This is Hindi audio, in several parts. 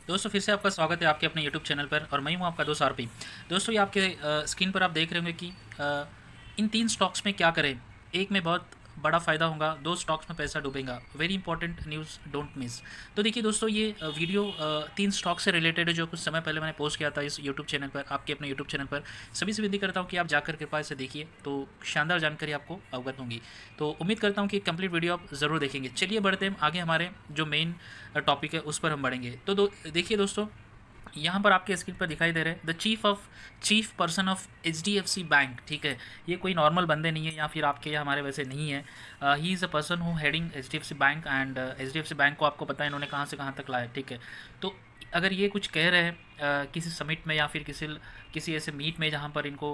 दोस्तों फिर से आपका स्वागत है आपके अपने यूट्यूब चैनल पर और मैं हूं आपका दोस्त आरपी। दोस्तों ये आपके स्क्रीन पर आप देख रहे होंगे कि इन तीन स्टॉक्स में क्या करें। एक में बहुत बड़ा फ़ायदा होगा, दो स्टॉक्स में पैसा डूबेगा। Very important news, don't miss. तो देखिए दोस्तों, ये वीडियो तीन स्टॉक से रिलेटेड है जो कुछ समय पहले मैंने पोस्ट किया था इस यूट्यूब चैनल पर, आपके अपने यूट्यूब चैनल पर। सभी से विनती करता हूँ कि आप जाकर कृपया इसे देखिए, तो शानदार जानकारी आपको अवगत होंगी। तो उम्मीद करता हूँ कि कंप्लीट वीडियो आप ज़रूर देखेंगे। चलिए बढ़ते हैं आगे, हमारे जो मेन टॉपिक है उस पर हम बढ़ेंगे। तो देखिए दोस्तों, यहाँ पर आपके स्क्रीन पर दिखाई दे रहे हैं the chief person of HDFC bank. ठीक है, ये कोई नॉर्मल बंदे नहीं है या फिर आपके या हमारे वैसे नहीं है। He is a person who heading HDFC bank and HDFC bank को आपको पता है इन्होंने कहाँ से कहाँ तक लाया। ठीक है, तो अगर ये कुछ कह रहे हैं किसी समिट में या फिर किसी ऐसे मीट में जहाँ पर इनको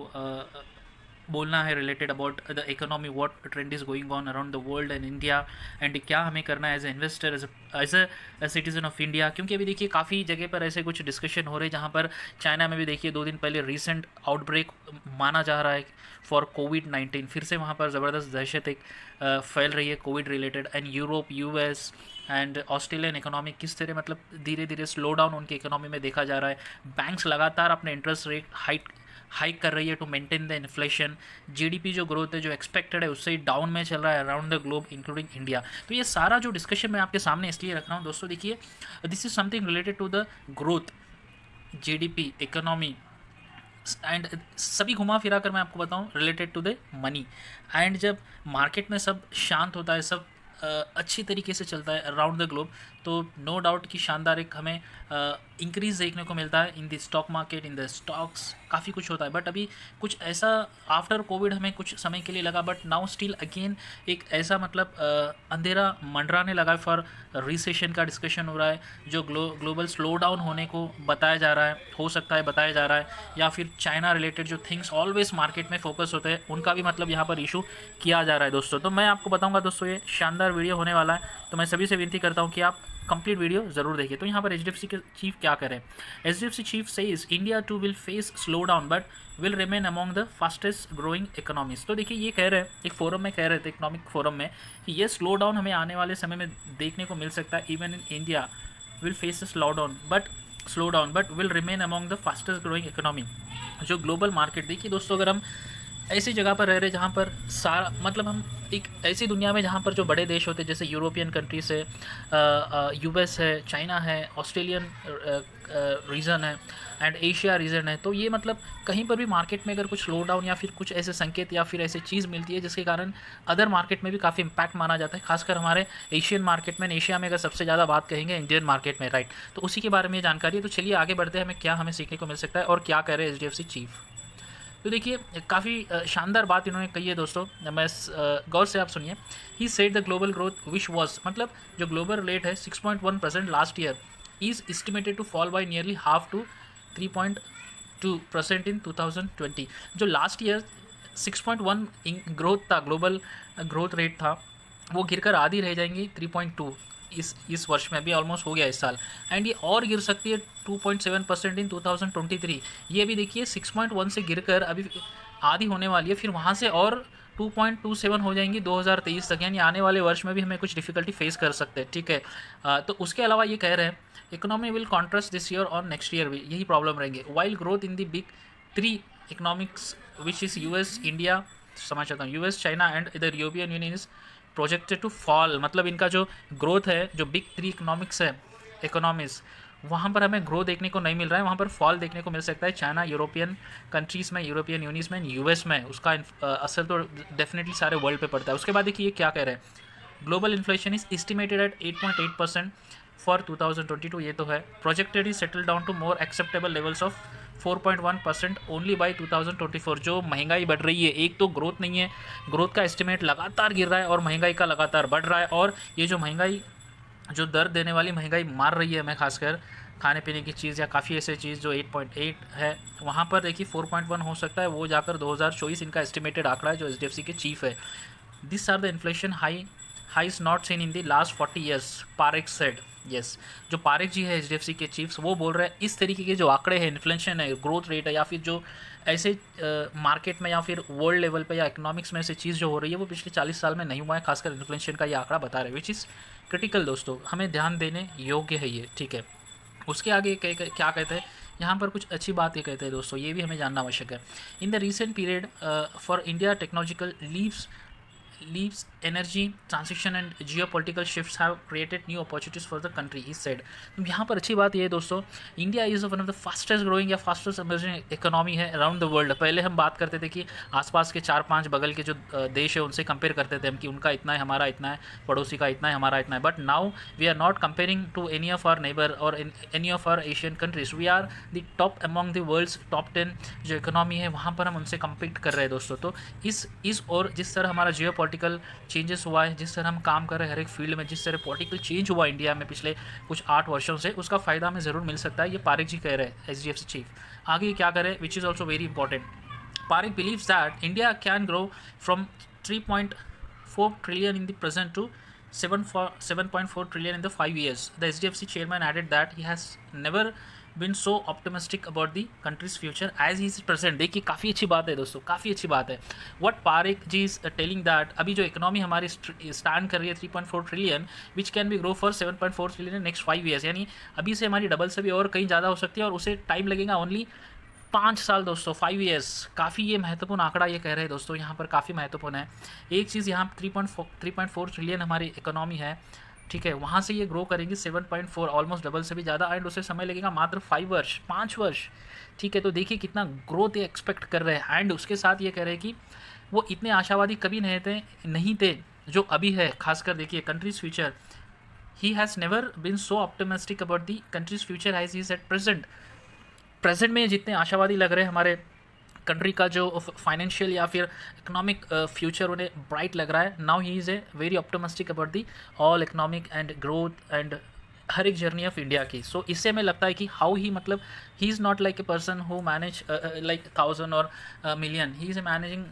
बोलना है related about the economy, what trend is going on around the world and India, and क्या हमें करना है as a investor, as a citizen of India. क्योंकि अभी देखिए काफ़ी जगह पर ऐसे कुछ डिस्कशन हो रहे हैं, जहाँ पर चाइना में भी देखिए 2 दिन पहले रिसेंट आउटब्रेक माना जा रहा है फॉर कोविड-19। फिर से वहाँ पर ज़बरदस्त दहशत एक फैल रही है Covid related. And Europe, US and Australian economy किस तरह मतलब धीरे धीरे स्लो डाउन उनकी इकोनॉमी में देखा जा रहा है। बैंक्स लगातार अपने इंटरेस्ट रेट हाइक कर रही है to maintain the inflation. GDP जो ग्रोथ है जो एक्सपेक्टेड है उससे डाउन में चल रहा है around the globe including India. तो ये सारा जो डिस्कशन मैं आपके सामने इसलिए रख रहा हूँ दोस्तों, देखिए this is something related to the growth, GDP, economy and सभी घुमा फिरा कर मैं आपको बताऊं related to the money. And जब मार्केट में सब शांत होता है, सब अच्छी तरीके से चलता है अराउंड द ग्लोब, तो नो डाउट कि शानदार एक हमें इंक्रीज़ देखने को मिलता है in the stock market, in the stocks, काफ़ी कुछ होता है। बट अभी कुछ ऐसा आफ्टर कोविड हमें कुछ समय के लिए लगा, बट नाउ स्टिल अगेन एक ऐसा मतलब अंधेरा मंडराने लगा फॉर रिसेशन का डिस्कशन हो रहा है, जो ग्लोबल स्लो डाउन होने को बताया जा रहा है, हो सकता है बताया जा रहा है, या फिर चाइना रिलेटेड जो थिंग्स ऑलवेज मार्केट में फोकस होते हैं उनका भी मतलब यहाँ पर इशू किया जा रहा है दोस्तों। तो मैं आपको बताऊँगा दोस्तों, ये शानदार वीडियो होने वाला है, तो मैं सभी से विनती करता हूँ कि आप कंप्लीट वीडियो जरूर देखिए। तो यहाँ पर HDFC के चीफ क्या करें। HDFC chief says India too will face slow down but will remain among the fastest growing economies. तो देखिए ये कह रहे हैं, एक फोरम में कह रहे थे, इकोनॉमिक फोरम में, कि ये स्लो डाउन हमें आने वाले समय में देखने को मिल सकता है। Even in India will face slow down but will remain among the fastest growing economy. जो ग्लोबल मार्केट, देखिए दोस्तों, अगर हम ऐसी जगह पर रह रहे जहाँ पर सारा मतलब हम एक ऐसी दुनिया में जहाँ पर जो बड़े देश होते हैं जैसे यूरोपियन कंट्रीज है, US है, चाइना है, ऑस्ट्रेलियन रीजन है एंड एशिया रीजन है, तो ये मतलब कहीं पर भी मार्केट में अगर कुछ स्लो डाउन या फिर कुछ ऐसे संकेत या फिर ऐसी चीज़ मिलती है जिसके कारण अदर मार्केट में भी काफ़ी इम्पैक्ट माना जाता है, खासकर हमारे एशियन मार्केट में, एशिया में अगर सबसे ज़्यादा बात कहेंगे इंडियन मार्केट में, राइट। तो उसी के बारे में जानकारी है। तो चलिए आगे बढ़ते हैं, हमें क्या हमें सीखने को मिल सकता है और क्या कह रहे हैं HDFC चीफ। तो देखिए काफ़ी शानदार बात इन्होंने कही है दोस्तों, मैं गौर से आप सुनिए। He said the global growth which was, मतलब जो ग्लोबल रेट है 6.1% last year is estimated to fall by nearly half to 3.2% in 2020। जो लास्ट ईयर 6.1 ग्रोथ था, ग्लोबल ग्रोथ रेट था, वो गिरकर आधी रह जाएंगी 3.2 इस वर्ष में, अभी ऑलमोस्ट हो गया इस साल। एंड ये और गिर सकती है 2.7% इन 2023। ये अभी देखिए 6.1 से गिरकर अभी आधी होने वाली है, फिर वहाँ से और 2.27 हो जाएंगी 2023 तक, यानी आने वाले वर्ष में भी हमें कुछ डिफिकल्टी फेस कर सकते हैं। ठीक है, तो उसके अलावा ये कह रहे हैं economy will contrast this year और नेक्स्ट ईयर भी यही प्रॉब्लम रहेंगे। While growth in the big 3 economics which is US, India, समझ चाहता हूँ, US, चाइना एंड इधर European union is projected to fall. मतलब इनका जो ग्रोथ है, जो बिग 3 इकोनॉमिक्स है, इकोनॉमीज़, वहाँ पर हमें ग्रो देखने को नहीं मिल रहा है, वहाँ पर फॉल देखने को मिल सकता है। चाइना, यूरोपियन कंट्रीज़ में, यूरोपियन यूनियन में, US में, उसका असर तो डेफिनेटली सारे वर्ल्ड पे पड़ता है। उसके बाद देखिए ये क्या कह रहे हैं, global inflation is estimated at 8.8% for 2022, ये तो है। Projected is settle down to more acceptable levels of 4.1% only by 2024। जो महंगाई बढ़ रही है, एक तो ग्रोथ नहीं है, ग्रोथ का एस्टिमेट लगातार गिर रहा है और महंगाई का लगातार बढ़ रहा है। और ये जो महंगाई, जो दर्द देने वाली महंगाई मार रही है हमें, खासकर खाने पीने की चीज़ या काफ़ी ऐसे चीज़ जो 8.8 है, वहाँ पर देखिए 4.1 हो सकता है, वो जाकर 2024 इनका एस्टिमेटेड आंकड़ा है जो HDFC के चीफ है। This are the inflation highs not seen in the last 40 years, Parekh said. Yes, जो पारेख जी है HDFC के चीफ्स, वो बोल रहे हैं इस तरीके के जो आंकड़े हैं, इन्फ्लेशन है, ग्रोथ रेट है, या फिर जो ऐसे मार्केट में या फिर वर्ल्ड लेवल पे या इकोनॉमिक्स में ऐसे चीज़ जो हो रही है, वो पिछले 40 साल में नहीं हुआ है। खासकर इन्फ्लेशन का ये आंकड़ा बता रहे हैं, विच इज़ क्रिटिकल दोस्तों, हमें ध्यान देने योग्य है ये। ठीक है, उसके आगे क्या कहते हैं, यहाँ पर कुछ अच्छी बात ये कहते हैं दोस्तों, ये भी हमें जानना आवश्यक है। In the recent period for India technological leaps energy transition and geopolitical shifts have created new opportunities for the country, he said। तो यहाँ पर अच्छी बात ये है दोस्तों, India is one of the fastest growing या फास्टेस्ट इमर्जिंग इकोनॉमी है अराउंड द वर्ल्ड। पहले हम बात करते थे कि आसपास के 4-5 बगल के जो देश है उनसे कंपेयर करते थे हम कि उनका इतना है, हमारा इतना है, पड़ोसी का इतना है, हमारा इतना है। But now we are not comparing to any of our neighbour और any of our Asian countries, we are the top among the world's top 10 जो इकोनॉमी है वहाँ पर हम उनसे कम्पीट कर रहे हैं दोस्तों। तो इस और जिस तरह हमारा जियो पॉलिटिकल चेंजेस हुआ है, जिस तरह हम काम कर रहे हैं हर एक फील्ड में, जिस तरह पॉलिटिकल चेंज हुआ इंडिया में पिछले कुछ 8 वर्षों से, उसका फ़ायदा हमें ज़रूर मिल सकता है। ये पारिक जी कह रहे हैं, एचडीएफसी चीफ। आगे क्या करें, which is also very important. Parekh believes that India can grow from 3.4 trillion in the present to 7.4 trillion in the 5 years। The HDFC chairman added that he has never been so optimistic about the country's future as he is present। देखिए काफ़ी अच्छी बात है दोस्तों, काफ़ी अच्छी बात है। What Parekh ji is telling that अभी जो इकोनॉमी हमारी स्टैंड कर रही है 3.4 trillion which can be grow for 7.4 trillion next 5 years, यानी अभी से हमारी डबल से भी और कहीं ज़्यादा हो सकती है और उसे टाइम लगेगा ओनली 5 साल दोस्तों, 5 ईयर्स। काफ़ी ये महत्वपूर्ण आंकड़ा ये कह रहे हैं दोस्तों, यहाँ पर काफ़ी महत्वपूर्ण है। एक चीज़ यहाँ 3.4 ट्रिलियन हमारी इकोनॉमी है, ठीक है, वहाँ से ये ग्रो करेंगी 7.4, ऑलमोस्ट डबल से भी ज़्यादा, एंड उसे समय लगेगा मात्र 5 वर्ष, ठीक है। तो देखिए कितना ग्रोथ ये एक्सपेक्ट कर रहे हैं। एंड उसके साथ ये कह रहे हैं कि वो इतने आशावादी कभी नहीं थे जो अभी है। खासकर देखिए country's future, he has never been so optimistic about the country's future as he is at present में जितने आशावादी लग रहे हैं हमारे कंट्री का जो फाइनेंशियल या फिर इकोनॉमिक फ्यूचर उन्हें ब्राइट लग रहा है। Now he is a very optimistic about the all economic and growth and हर एक जर्नी ऑफ इंडिया की। सो इससे हमें लगता है कि हाउ ही मतलब he is not like a person who manage like 1000 और million, he is A managing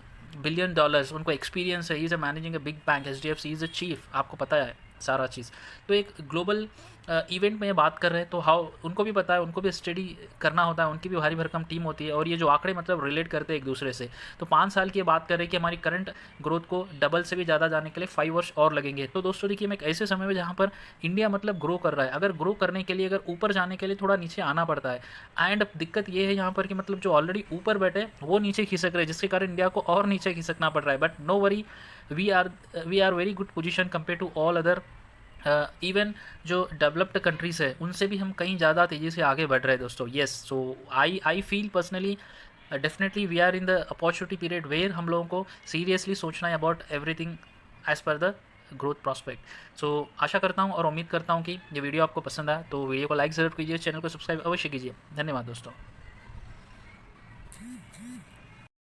$billion, उनको एक्सपीरियंस है। ही is A managing a big bank, HDFC is a chief, आपको पता है सारा चीज़। तो एक ग्लोबल इवेंट में ये बात कर रहे हैं तो हाउ उनको भी पता है, उनको भी स्टडी करना होता है, उनकी भी भारी भरकम टीम होती है और ये जो आंकड़े मतलब रिलेट करते हैं एक दूसरे से। तो 5 साल की बात कर रहे हैं कि हमारी करंट ग्रोथ को डबल से भी ज़्यादा जाने के लिए 5 वर्ष और लगेंगे। तो दोस्तों देखिए हम एक ऐसे समय में जहाँ पर इंडिया मतलब ग्रो कर रहा है, अगर ग्रो करने के लिए अगर ऊपर जाने के लिए थोड़ा नीचे आना पड़ता है। एंड दिक्कत ये है यहाँ पर कि मतलब जो ऑलरेडी ऊपर बैठे वो नीचे खिसक रहे हैं, जिसके कारण इंडिया को और नीचे खिसकना पड़ रहा है। But no worry, we are very good position compare to all other even जो डेवलप्ड कंट्रीज़ है उनसे भी हम कहीं ज़्यादा तेज़ी से आगे बढ़ रहे हैं दोस्तों। Yes, so I feel personally definitely we are in the opportunity period where हम लोगों को सीरियसली सोचना है about everything as per the growth prospect. So आशा करता हूँ और उम्मीद करता हूँ कि ये वीडियो आपको पसंद आया, तो वीडियो को लाइक ज़रूर कीजिए, चैनल को सब्सक्राइब अवश्य कीजिए। धन्यवाद दोस्तों।